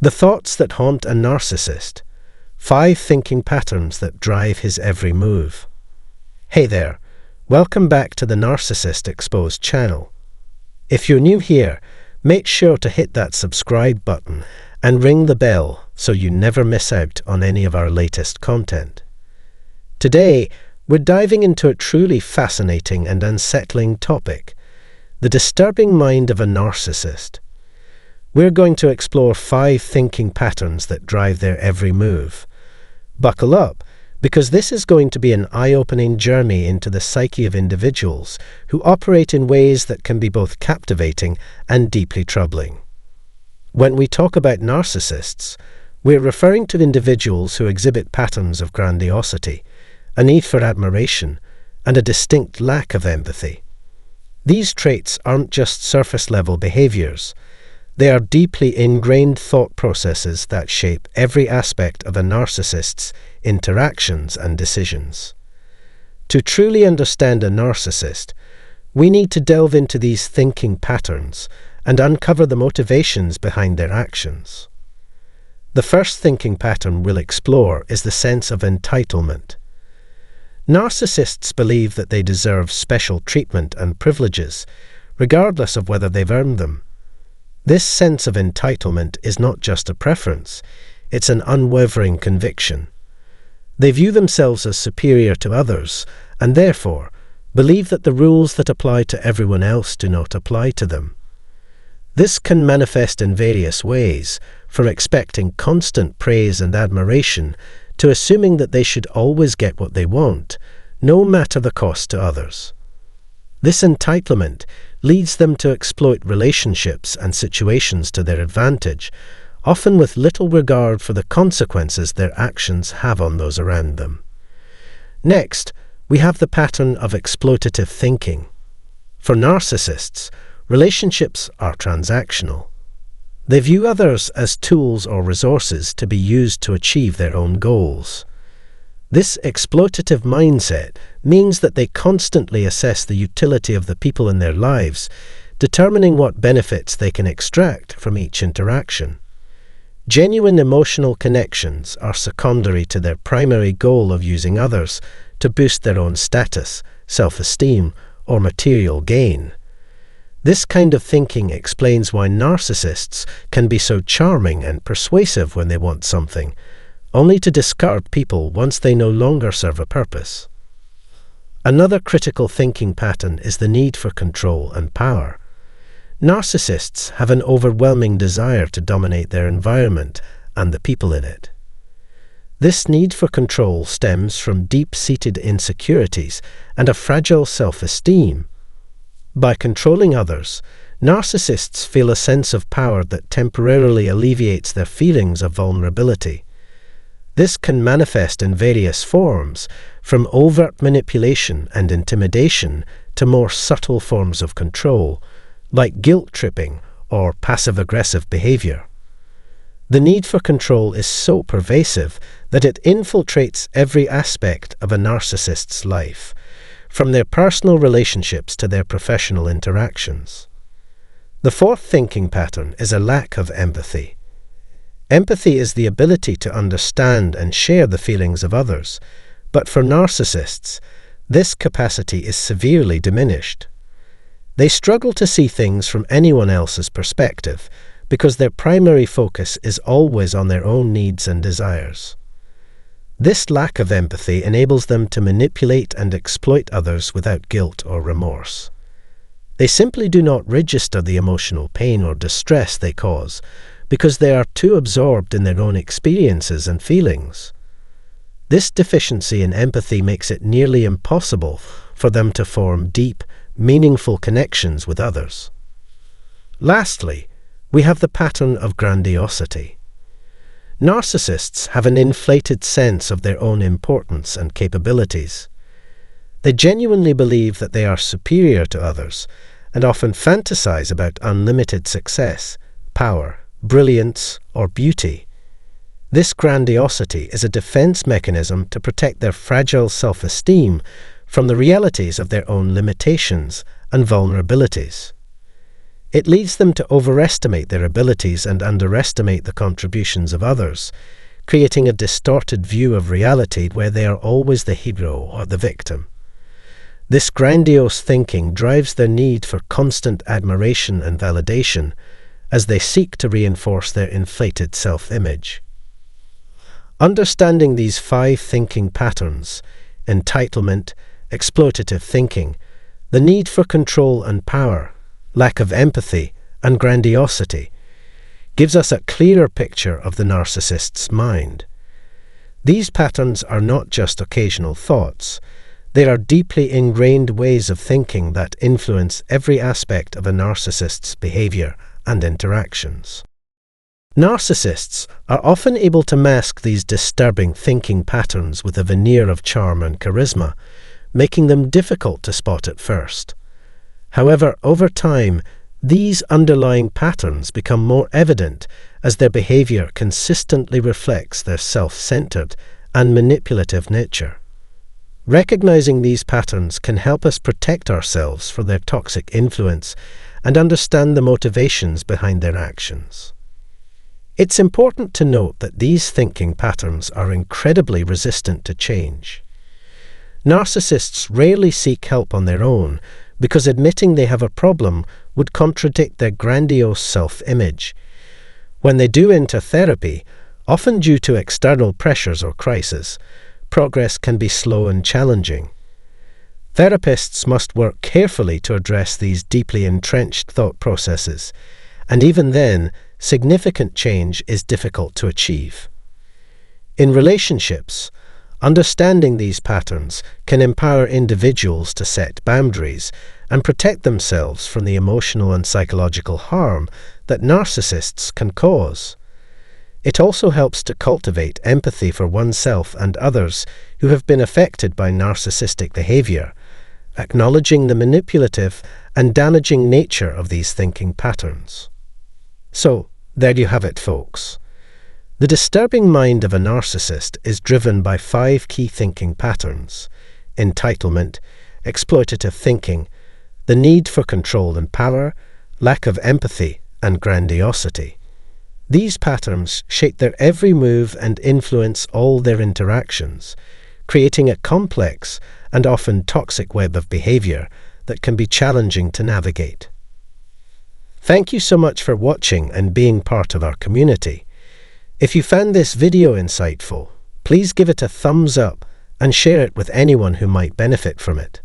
The thoughts that haunt a narcissist. 5 thinking patterns that drive his every move. Hey there, welcome back to the Narcissist Exposed channel. If you're new here, make sure to hit that subscribe button and ring the bell so you never miss out on any of our latest content. Today, we're diving into a truly fascinating and unsettling topic, the disturbing mind of a narcissist. We're going to explore 5 thinking patterns that drive their every move. Buckle up, because this is going to be an eye-opening journey into the psyche of individuals who operate in ways that can be both captivating and deeply troubling. When we talk about narcissists, we're referring to individuals who exhibit patterns of grandiosity, a need for admiration, and a distinct lack of empathy. These traits aren't just surface-level behaviors. They are deeply ingrained thought processes that shape every aspect of a narcissist's interactions and decisions. To truly understand a narcissist, we need to delve into these thinking patterns and uncover the motivations behind their actions. The first thinking pattern we'll explore is the sense of entitlement. Narcissists believe that they deserve special treatment and privileges, regardless of whether they've earned them. This sense of entitlement is not just a preference, it's an unwavering conviction. They view themselves as superior to others, and therefore believe that the rules that apply to everyone else do not apply to them. This can manifest in various ways, from expecting constant praise and admiration to assuming that they should always get what they want, no matter the cost to others. This entitlement leads them to exploit relationships and situations to their advantage, often with little regard for the consequences their actions have on those around them. Next, we have the pattern of exploitative thinking. For narcissists, relationships are transactional. They view others as tools or resources to be used to achieve their own goals. This exploitative mindset means that they constantly assess the utility of the people in their lives, determining what benefits they can extract from each interaction. Genuine emotional connections are secondary to their primary goal of using others to boost their own status, self-esteem, or material gain. This kind of thinking explains why narcissists can be so charming and persuasive when they want something, only to discard people once they no longer serve a purpose. Another critical thinking pattern is the need for control and power. Narcissists have an overwhelming desire to dominate their environment and the people in it. This need for control stems from deep-seated insecurities and a fragile self-esteem. By controlling others, narcissists feel a sense of power that temporarily alleviates their feelings of vulnerability. This can manifest in various forms, from overt manipulation and intimidation to more subtle forms of control, like guilt-tripping or passive-aggressive behavior. The need for control is so pervasive that it infiltrates every aspect of a narcissist's life, from their personal relationships to their professional interactions. The fourth thinking pattern is a lack of empathy. Empathy is the ability to understand and share the feelings of others, but for narcissists, this capacity is severely diminished. They struggle to see things from anyone else's perspective because their primary focus is always on their own needs and desires. This lack of empathy enables them to manipulate and exploit others without guilt or remorse. They simply do not register the emotional pain or distress they cause because they are too absorbed in their own experiences and feelings. This deficiency in empathy makes it nearly impossible for them to form deep, meaningful connections with others. Lastly, we have the pattern of grandiosity. Narcissists have an inflated sense of their own importance and capabilities. They genuinely believe that they are superior to others and often fantasize about unlimited success, power, brilliance, or beauty. This grandiosity is a defense mechanism to protect their fragile self-esteem from the realities of their own limitations and vulnerabilities. It leads them to overestimate their abilities and underestimate the contributions of others, creating a distorted view of reality where they are always the hero or the victim. This grandiose thinking drives their need for constant admiration and validation as they seek to reinforce their inflated self-image. Understanding these 5 thinking patterns — entitlement, exploitative thinking, the need for control and power, lack of empathy, and grandiosity — gives us a clearer picture of the narcissist's mind. These patterns are not just occasional thoughts. They are deeply ingrained ways of thinking that influence every aspect of a narcissist's behavior and interactions. Narcissists are often able to mask these disturbing thinking patterns with a veneer of charm and charisma, making them difficult to spot at first. However, over time, these underlying patterns become more evident as their behavior consistently reflects their self-centered and manipulative nature. Recognizing these patterns can help us protect ourselves from their toxic influence and understand the motivations behind their actions. It's important to note that these thinking patterns are incredibly resistant to change. Narcissists rarely seek help on their own because admitting they have a problem would contradict their grandiose self-image. When they do enter therapy, often due to external pressures or crises, progress can be slow and challenging. Therapists must work carefully to address these deeply entrenched thought processes, and even then, significant change is difficult to achieve. In relationships, understanding these patterns can empower individuals to set boundaries and protect themselves from the emotional and psychological harm that narcissists can cause. It also helps to cultivate empathy for oneself and others who have been affected by narcissistic behavior, acknowledging the manipulative and damaging nature of these thinking patterns. So, there you have it, folks. The disturbing mind of a narcissist is driven by 5 key thinking patterns: entitlement, exploitative thinking, the need for control and power, lack of empathy, and grandiosity. These patterns shape their every move and influence all their interactions, creating a complex and often toxic web of behavior that can be challenging to navigate. Thank you so much for watching and being part of our community. If you found this video insightful, please give it a thumbs up and share it with anyone who might benefit from it.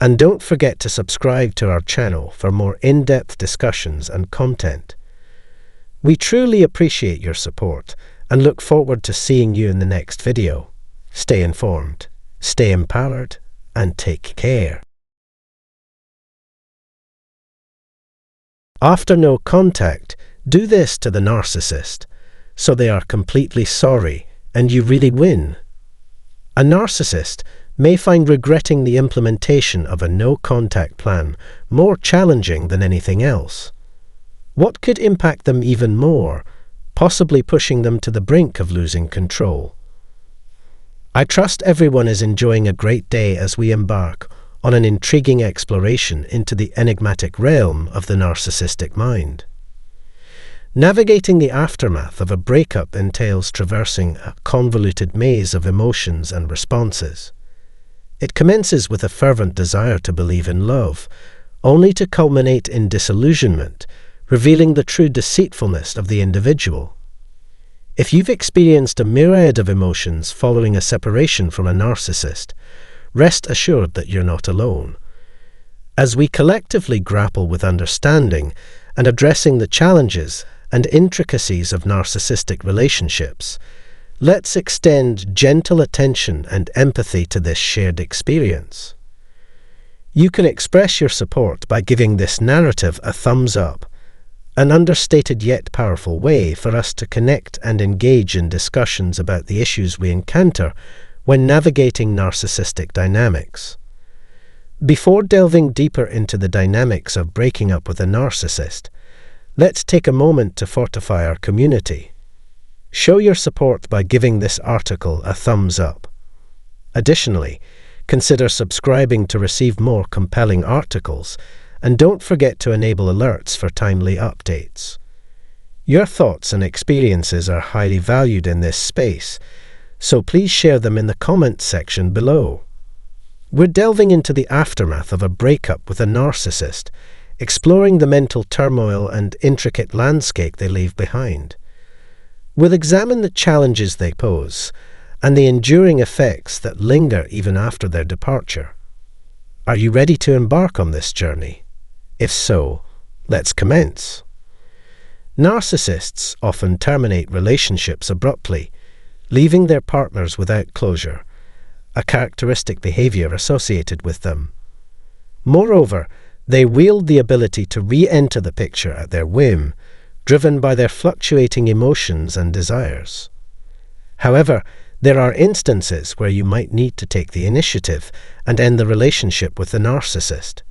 And don't forget to subscribe to our channel for more in-depth discussions and content. We truly appreciate your support and look forward to seeing you in the next video. Stay informed, stay empowered, and take care. After no contact, do this to the narcissist, so they are completely sorry and you really win. A narcissist may find regretting the implementation of a no-contact plan more challenging than anything else. What could impact them even more, possibly pushing them to the brink of losing control? I trust everyone is enjoying a great day as we embark on an intriguing exploration into the enigmatic realm of the narcissistic mind. Navigating the aftermath of a breakup entails traversing a convoluted maze of emotions and responses. It commences with a fervent desire to believe in love, only to culminate in disillusionment, revealing the true deceitfulness of the individual. If you've experienced a myriad of emotions following a separation from a narcissist, rest assured that you're not alone. As we collectively grapple with understanding and addressing the challenges and intricacies of narcissistic relationships, let's extend gentle attention and empathy to this shared experience. You can express your support by giving this narrative a thumbs up, an understated yet powerful way for us to connect and engage in discussions about the issues we encounter when navigating narcissistic dynamics. Before delving deeper into the dynamics of breaking up with a narcissist, let's take a moment to fortify our community. Show your support by giving this article a thumbs up. Additionally, consider subscribing to receive more compelling articles and don't forget to enable alerts for timely updates. Your thoughts and experiences are highly valued in this space, so please share them in the comments section below. We're delving into the aftermath of a breakup with a narcissist, exploring the mental turmoil and intricate landscape they leave behind. We'll examine the challenges they pose and the enduring effects that linger even after their departure. Are you ready to embark on this journey? If so, let's commence. Narcissists often terminate relationships abruptly, leaving their partners without closure, a characteristic behavior associated with them. Moreover, they wield the ability to re-enter the picture at their whim, driven by their fluctuating emotions and desires. However, there are instances where you might need to take the initiative and end the relationship with the narcissist.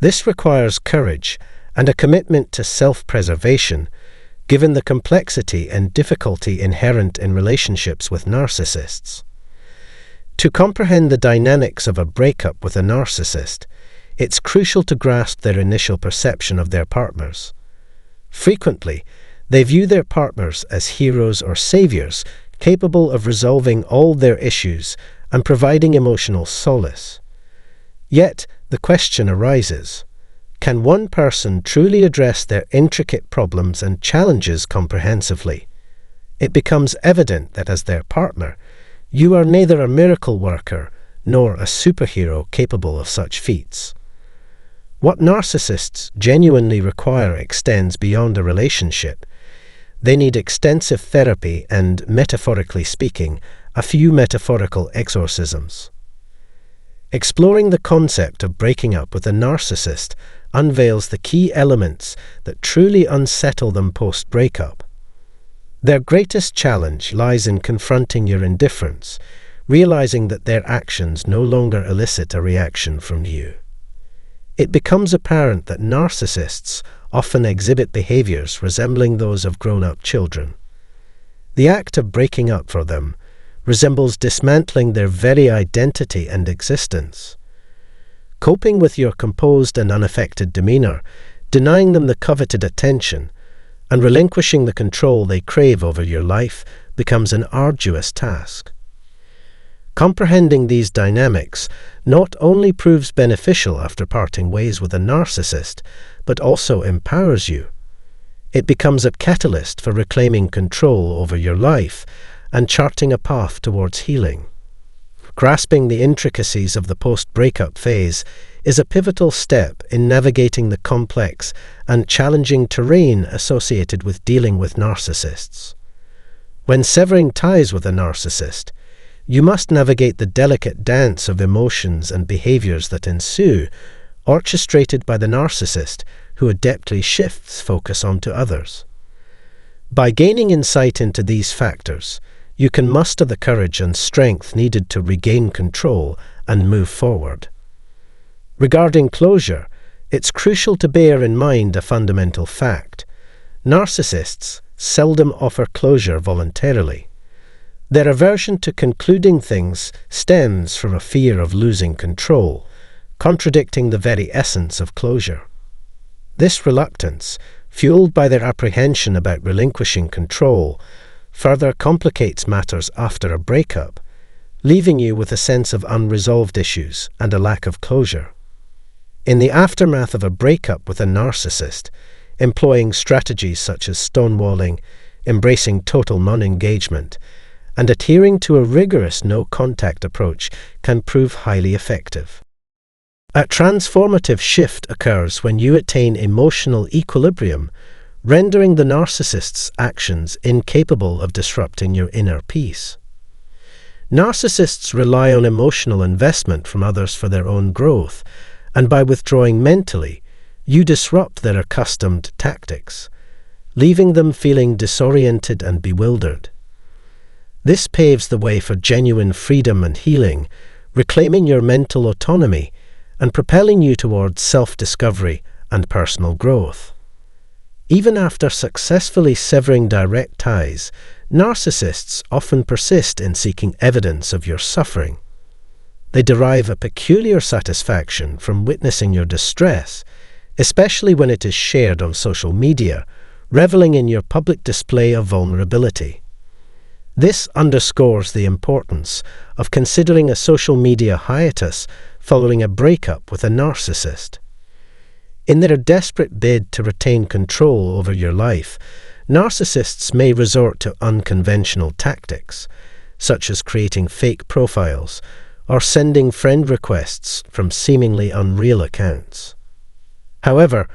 This requires courage and a commitment to self-preservation, given the complexity and difficulty inherent in relationships with narcissists. To comprehend the dynamics of a breakup with a narcissist, it's crucial to grasp their initial perception of their partners. Frequently, they view their partners as heroes or saviors, capable of resolving all their issues and providing emotional solace. Yet, the question arises, can one person truly address their intricate problems and challenges comprehensively? It becomes evident that as their partner, you are neither a miracle worker nor a superhero capable of such feats. What narcissists genuinely require extends beyond a relationship. They need extensive therapy and, metaphorically speaking, a few metaphorical exorcisms. Exploring the concept of breaking up with a narcissist unveils the key elements that truly unsettle them post-breakup. Their greatest challenge lies in confronting your indifference, realizing that their actions no longer elicit a reaction from you. It becomes apparent that narcissists often exhibit behaviors resembling those of grown-up children. The act of breaking up for them resembles dismantling their very identity and existence. Coping with your composed and unaffected demeanor, denying them the coveted attention, and relinquishing the control they crave over your life becomes an arduous task. Comprehending these dynamics not only proves beneficial after parting ways with a narcissist, but also empowers you. It becomes a catalyst for reclaiming control over your life and charting a path towards healing. Grasping the intricacies of the post-breakup phase is a pivotal step in navigating the complex and challenging terrain associated with dealing with narcissists. When severing ties with a narcissist, you must navigate the delicate dance of emotions and behaviors that ensue, orchestrated by the narcissist who adeptly shifts focus onto others. By gaining insight into these factors, you can muster the courage and strength needed to regain control and move forward. Regarding closure, it's crucial to bear in mind a fundamental fact. Narcissists seldom offer closure voluntarily. Their aversion to concluding things stems from a fear of losing control, contradicting the very essence of closure. This reluctance, fueled by their apprehension about relinquishing control, further complicates matters after a breakup, leaving you with a sense of unresolved issues and a lack of closure. In the aftermath of a breakup with a narcissist, employing strategies such as stonewalling, embracing total non-engagement, and adhering to a rigorous no-contact approach can prove highly effective. A transformative shift occurs when you attain emotional equilibrium, rendering the narcissist's actions incapable of disrupting your inner peace. Narcissists rely on emotional investment from others for their own growth, and by withdrawing mentally, you disrupt their accustomed tactics, leaving them feeling disoriented and bewildered. This paves the way for genuine freedom and healing, reclaiming your mental autonomy and propelling you towards self-discovery and personal growth. Even after successfully severing direct ties, narcissists often persist in seeking evidence of your suffering. They derive a peculiar satisfaction from witnessing your distress, especially when it is shared on social media, reveling in your public display of vulnerability. This underscores the importance of considering a social media hiatus following a breakup with a narcissist. In their desperate bid to retain control over your life, narcissists may resort to unconventional tactics, such as creating fake profiles or sending friend requests from seemingly unreal accounts. However,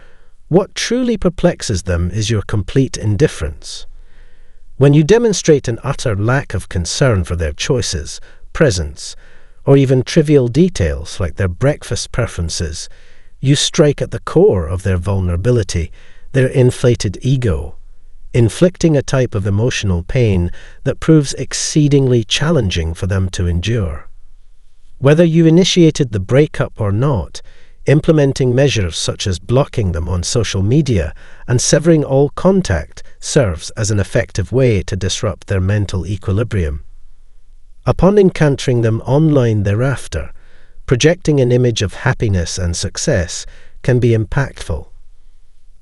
what truly perplexes them is your complete indifference. When you demonstrate an utter lack of concern for their choices, presence, or even trivial details like their breakfast preferences, you strike at the core of their vulnerability, their inflated ego, inflicting a type of emotional pain that proves exceedingly challenging for them to endure. Whether you initiated the breakup or not, implementing measures such as blocking them on social media and severing all contact serves as an effective way to disrupt their mental equilibrium. Upon encountering them online thereafter, projecting an image of happiness and success can be impactful.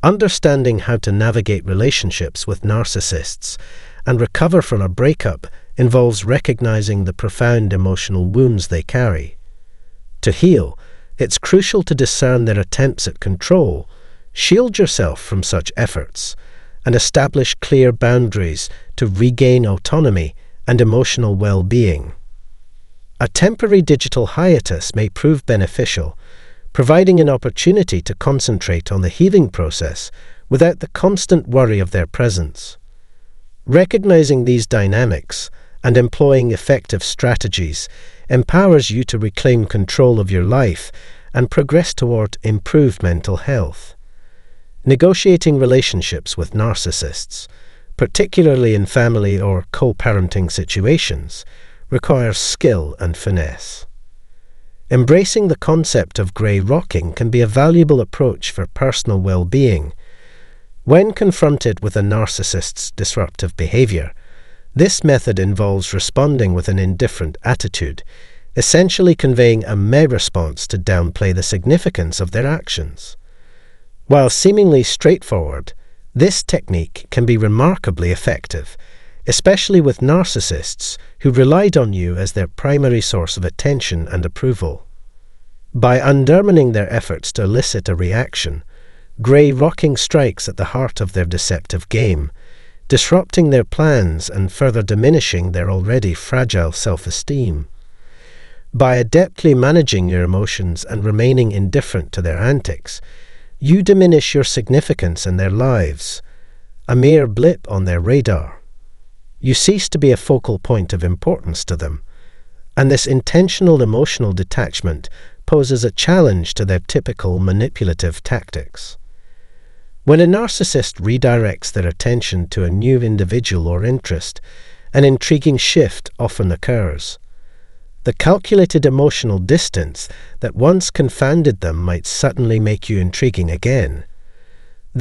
Understanding how to navigate relationships with narcissists and recover from a breakup involves recognizing the profound emotional wounds they carry. To heal, it's crucial to discern their attempts at control, shield yourself from such efforts, and establish clear boundaries to regain autonomy and emotional well-being. A temporary digital hiatus may prove beneficial, providing an opportunity to concentrate on the healing process without the constant worry of their presence. Recognizing these dynamics and employing effective strategies empowers you to reclaim control of your life and progress toward improved mental health. Negotiating relationships with narcissists, particularly in family or co-parenting situations, requires skill and finesse. Embracing the concept of grey rocking can be a valuable approach for personal well-being. When confronted with a narcissist's disruptive behavior, this method involves responding with an indifferent attitude, essentially conveying a meh response to downplay the significance of their actions. While seemingly straightforward, this technique can be remarkably effective, especially with narcissists who relied on you as their primary source of attention and approval. By undermining their efforts to elicit a reaction, grey rocking strikes at the heart of their deceptive game, disrupting their plans and further diminishing their already fragile self-esteem. By adeptly managing your emotions and remaining indifferent to their antics, you diminish your significance in their lives, a mere blip on their radar. You cease to be a focal point of importance to them, and this intentional emotional detachment poses a challenge to their typical manipulative tactics. When a narcissist redirects their attention to a new individual or interest, an intriguing shift often occurs. The calculated emotional distance that once confounded them might suddenly make you intriguing again.